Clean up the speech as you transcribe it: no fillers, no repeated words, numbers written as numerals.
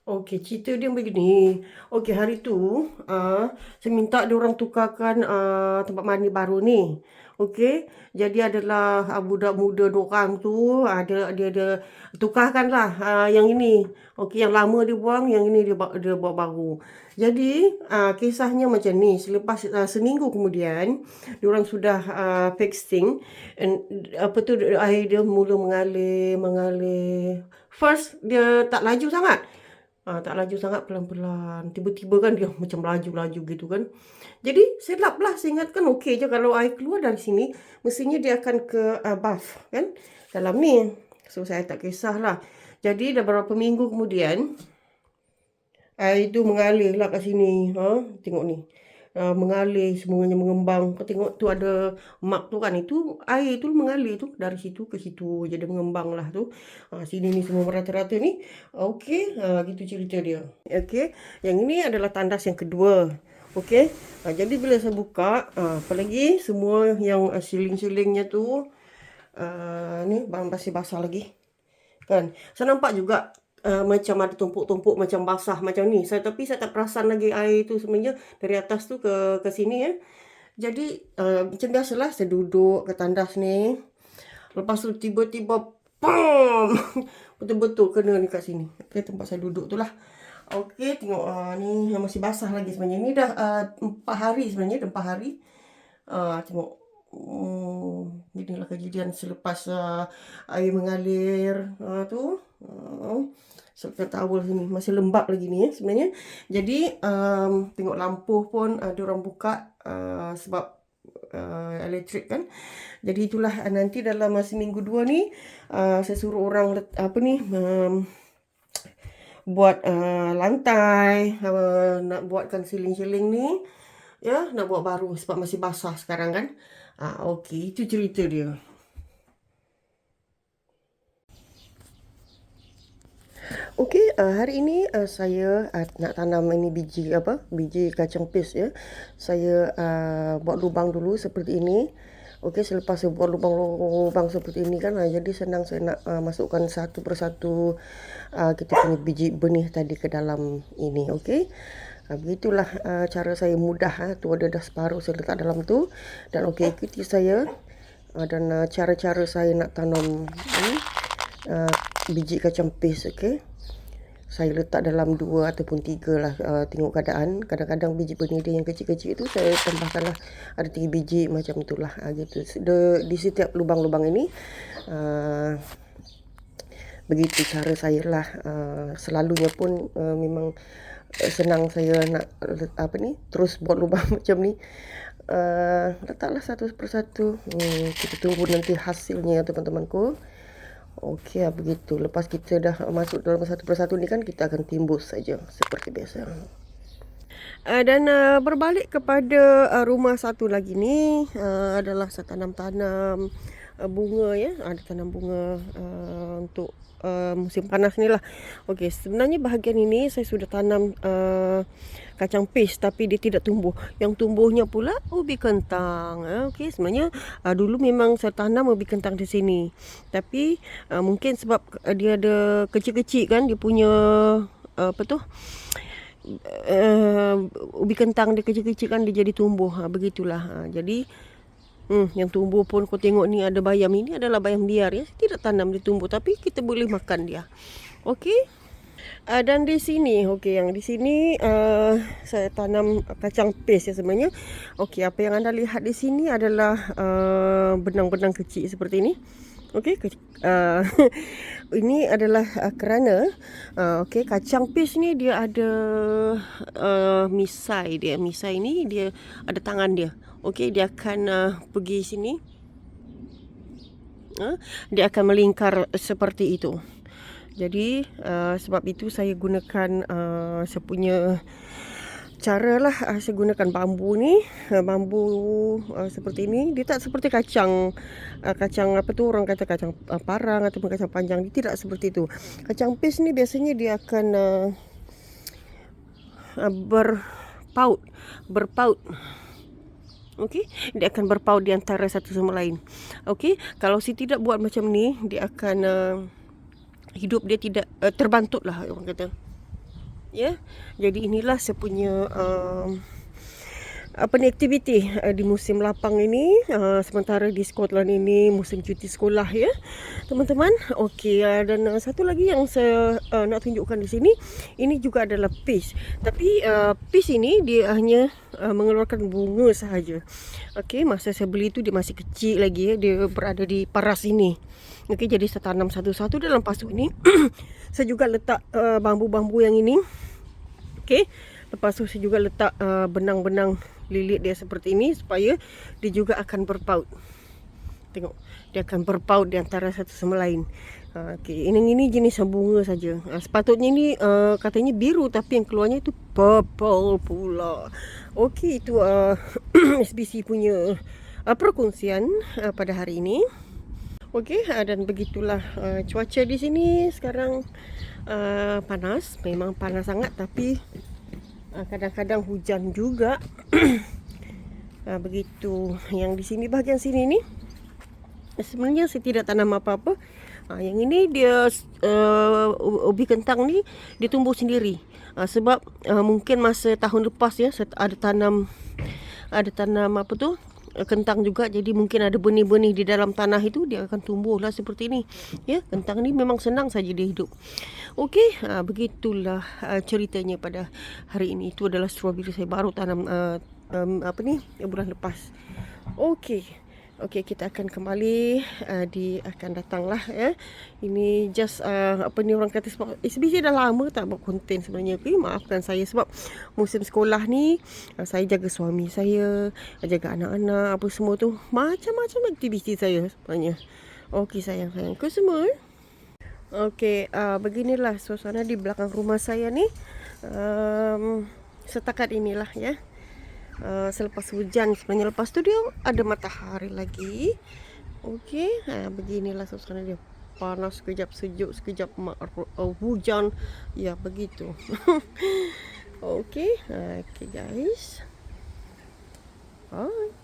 Okey, cerita dia begini. Okey, hari tu, saya minta dia orang tukarkan, tempat mandi baru ni. Okey, jadi adalah, budak muda diorang tu, dia tukarkanlah, yang ini. Okey, yang lama dia buang, yang ini dia buat baru. Jadi, kisahnya macam ni, selepas, seminggu kemudian, diorang sudah, fixing, apa tu, air dia mula mengalir. First, dia tak laju sangat. Tak laju sangat, pelan-pelan. Tiba-tiba kan dia macam laju-laju gitu kan. Jadi silap lah, saya ingatkan okey je kalau air keluar dari sini, mestinya dia akan ke bath kan, dalam ni. So saya tak kisahlah. Jadi dah beberapa minggu kemudian, air tu mengalir lah kat sini. Tengok ni. Mengalir, semuanya mengembang. Kau tengok tu ada mark tu kan, itu air tu mengalir tu dari situ ke situ, jadi mengembang lah tu. Sini ni semua merata-rata ni. Okey, gitu cerita dia. Okey, yang ini adalah tandas yang kedua. Okey, jadi bila saya buka, apalagi semua yang siling-silingnya tu, ni masih basah lagi. Kan, saya nampak juga macam ada tumpuk-tumpuk macam basah macam ni. Tapi saya tak perasan lagi air tu sebenarnya dari atas tu ke sini ya. Jadi macam biasalah saya duduk ke tandas ni. Lepas tu tiba-tiba pam, betul-betul kena ni kat sini. Okey, tempat saya duduk tu lah. Okey, tengok ni masih basah lagi sebenarnya. Ni dah 4 hari sebenarnya, dah 4 hari. Tengok. Inilah kejadian selepas air mengalir tu. Sebab towel sini masih lembab lagi ni sebenarnya. Jadi tengok lampu pun ada orang buka sebab elektrik kan. Jadi itulah nanti dalam seminggu 2 ni saya suruh orang buat lantai, nak buatkan siling-siling ni. Ya, nak buat baru sebab masih basah sekarang kan. Okey, itu cerita dia. Okey, hari ini saya nak tanam ini biji kacang pis ya. Saya buat lubang dulu seperti ini. Okey, selepas saya buat lubang-lubang seperti ini kan, jadi senang saya nak masukkan satu persatu kita punya biji benih tadi ke dalam ini. Okey. Begitulah cara saya mudah. Tu ada dah separuh saya letak dalam tu. Dan okey, ikuti saya dan cara-cara saya nak tanam biji kacang pis. Okey, saya letak dalam 2 ataupun 3 lah, tengok keadaan. Kadang-kadang biji benih dia yang kecil-kecil itu saya tambahkanlah ada 3 biji macam itulah, gitu. Di setiap lubang-lubang ini begitu cara saya lah. Selalunya pun memang senang saya nak terus buat lubang macam ni. Letaklah satu persatu. Kita tunggu nanti hasilnya teman-temanku. Okey, begitu. Lepas kita dah masuk dalam satu persatu ni kan, kita akan timbus saja seperti biasa. Dan berbalik kepada rumah satu lagi ni, adalah saya tanam-tanam bunga ya. Ada tanam bunga untuk musim panas ni lah. Okey, sebenarnya bahagian ini saya sudah tanam kacang pis tapi dia tidak tumbuh. Yang tumbuhnya pula ubi kentang. Okey, sebenarnya dulu memang saya tanam ubi kentang di sini. Tapi mungkin sebab dia ada kecil-kecil kan, dia punya ubi kentang dia kecil-kecil kan, dia jadi tumbuh. Begitulah. Jadi yang tumbuh pun kau tengok ni ada bayam. Ini adalah bayam liar ya. Tidak tanam dia tumbuh tapi kita boleh makan dia. Okey. Dan di sini, yang di sini saya tanam kacang pis ya sebenarnya. Okey, apa yang anda lihat di sini adalah benang-benang kecil seperti ini. Okey, ini adalah kerana kacang pis ni dia ada misai dia. Misai ni dia ada tangan dia. Okey, dia akan pergi sini. Dia akan melingkar seperti itu. Jadi sebab itu saya gunakan saya punya cara lah. Saya gunakan bambu ni, seperti ini. Dia tak seperti kacang apa tu orang kata kacang parang ataupun kacang panjang. Dia tidak seperti itu. Kacang pis ni biasanya dia akan berpaut. Okey, dia akan berpaut di antara satu sama lain. Okey, kalau si tidak buat macam ni, dia akan hidup dia tidak terbantut lah orang kata. Ya. Jadi inilah saya punya apa ni aktiviti di musim lapang ini, sementara di Scotland ini musim cuti sekolah ya teman-teman. Okey, dan satu lagi yang saya nak tunjukkan di sini, ini juga adalah peach. Tapi peach ini dia hanya mengeluarkan bunga sahaja. Okey, masa saya beli tu dia masih kecil lagi ya, dia berada di paras ini. Okey, jadi saya tanam satu-satu dalam pasu ini. Saya juga letak bambu-bambu yang ini. Okey, lepas tu saya juga letak benang-benang lilit dia seperti ini supaya dia juga akan berpaut. Tengok, dia akan berpaut di antara satu sama lain. Okey, ini jenis bunga saja. Sepatutnya ini katanya biru tapi yang keluarnya itu purple pula. Okey, itu SBC punya perkongsian pada hari ini. Okey, dan begitulah cuaca di sini sekarang panas, memang panas sangat tapi kadang-kadang hujan juga. Begitu. Yang di sini bahagian sini ni sebenarnya saya tidak tanam apa-apa. Yang ini dia ubi kentang ni dia tumbuh sendiri. Sebab mungkin masa tahun lepas ya saya ada tanam apa tu? Kentang juga, jadi mungkin ada benih-benih di dalam tanah itu, dia akan tumbuhlah seperti ini. Ya, kentang ni memang senang saja dia hidup. Okey, begitulah ceritanya pada hari ini. Itu adalah strawberry saya baru tanam bulan lepas. Okey. Okey, kita akan kembali akan datanglah ya. Ini just orang kata sebab SBC dah lama tak buat konten sebenarnya. Okey, maafkan saya sebab musim sekolah ni saya jaga suami saya, jaga anak-anak apa semua tu. Macam-macam aktiviti saya sebenarnya. Okey sayangku semua. Okey, beginilah suasana di belakang rumah saya ni. Setakat inilah ya. Selepas hujan sebenarnya, lepas tu dia ada matahari lagi. Okey, beginilah suasana dia. Panas sekejap, sejuk sekejap, hujan. Ya, begitu. Okey, guys. Bye.